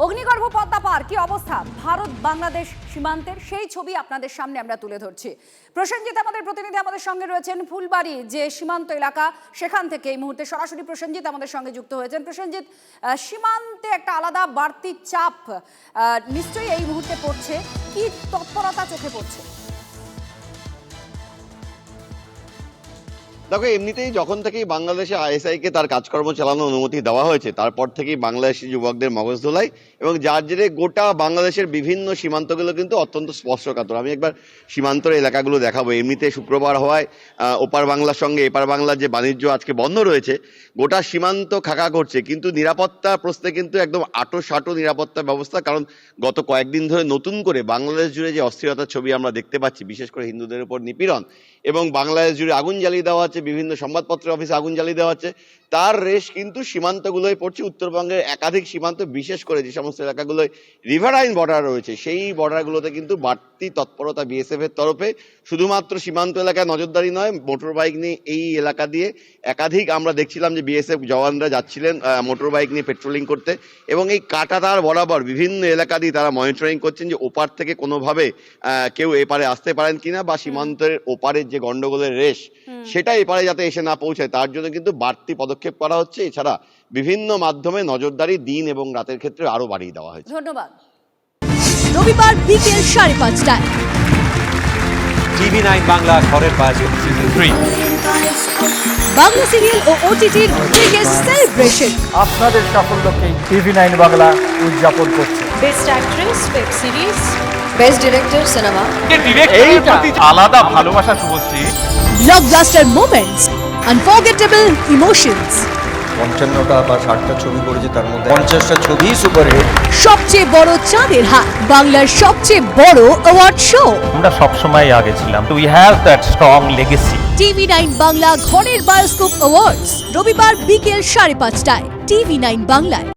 অগ্নিগর্ভ পদ্মা পার কি অবস্থা ভারত বাংলাদেশ সীমান্তের সেই ছবি আপনাদের সামনে আমরা তুলে ধরছি। প্রসেনজিৎ আমাদের প্রতিনিধি আমাদের সঙ্গে রয়েছেন ফুলবাড়ি যে সীমান্ত এলাকা, সেখান থেকে এই মুহূর্তে সরাসরি প্রসেনজিৎ আমাদের সঙ্গে যুক্ত হয়েছেন। প্রসেনজিৎ, সীমান্তে একটা আলাদা বাড়তি চাপ নিশ্চয়ই এই মুহূর্তে পড়ছে, কি তৎপরতা চোখে পড়ছে? দেখো, এমনিতেই যখন থেকেই বাংলাদেশে আইএসআইকে তার কাজকর্ম চালানোর অনুমতি দেওয়া হয়েছে তারপর থেকেই বাংলাদেশি যুবকদের মগজ ধোলাই এবং যার জেরে গোটা বাংলাদেশের বিভিন্ন সীমান্তগুলো কিন্তু অত্যন্ত স্পর্শকাতর। আমি একবার সীমান্তের এলাকাগুলো দেখাবো। এমনিতে শুক্রবার হওয়ায় ওপার বাংলার সঙ্গে এপার বাংলার যে বাণিজ্য আজকে বন্ধ রয়েছে, গোটা সীমান্ত খাকা করছে, কিন্তু নিরাপত্তা প্রশ্নে কিন্তু একদম আঁটো নিরাপত্তা ব্যবস্থা। কারণ গত কয়েকদিন ধরে নতুন করে বাংলাদেশ জুড়ে যে অস্থিরতার ছবি আমরা দেখতে পাচ্ছি, বিশেষ করে হিন্দুদের উপর নিপীড়ন এবং বাংলাদেশ জুড়ে আগুন জ্বালিয়ে দেওয়া হচ্ছে, বিভিন্ন সংবাদপত্রের অফিসে আগুন জ্বালিয়ে দেওয়া হচ্ছে, তার রেশ কিন্তু সীমান্তগুলোয় পড়ছে। উত্তরবঙ্গের একাধিক সীমান্ত, বিশেষ করে যে সমস্ত এলাকাগুলোয় রিভারাইন বর্ডার রয়েছে, সেই বর্ডারগুলোতে কিন্তু বাড়তি তৎপরতা বিএসএফ এর তরফে। শুধুমাত্র সীমান্ত এলাকায় নজরদারি নয়, মোটর বাইক নিয়ে এই এলাকা দিয়ে একাধিক আমরা দেখছিলাম যে বিএসএফ জওয়ানরা যাচ্ছিলেন মোটর বাইক নিয়ে পেট্রোলিং করতে এবং এই কাঁটাতার বরাবর বিভিন্ন এলাকা দিয়ে তারা মনিটরিং করছেন যে ওপার থেকে কোনোভাবে কেউ এপারে আসতে পারেন কিনা, বা সীমান্তের ওপারের যে গন্ডগোলের রেশ সেটা এপারে যাতে এসে না পৌঁছায় তার জন্য কিন্তু বাড়তি পদক্ষেপ করা হচ্ছে। এছাড়া বিভিন্ন মাধ্যমে নজরদারি দিন এবং রাতের ক্ষেত্রে আরো বাড়িয়ে দেওয়া হয়েছে। ধন্যবাদ। রবিবার বিকেল 5:30টায় টিভি 9 বাংলা ঘরের বাইরে সিজন 3 বাংলা সিরিয়াল ও ওটিটির বিগেস্ট সেলিব্রেশন। আপনাদের সাফল্যকে টিভি 9 বাংলা উদযাপন করছে। Best actress web series, best director cinema, এইটা আলাদা ভালোবাসা Subhashree. Blockbuster moments, unforgettable emotions. 55টা বা 60টা ছবি করেছি, তার মধ্যে 50টা ছবি সুপারহিট। সবচেয়ে বড় চাঁদের হাট, বাংলার সবচেয়ে বড় অ্যাওয়ার্ড শো। আমরা সবসময় আগে ছিলাম। We have that strong legacy. TV 9 Bangla ঘরের বায়োস্কোপ অ্যাওয়ার্ডস রবিবার বিকেল 5:30টায় টিভি 9 বাংলায়।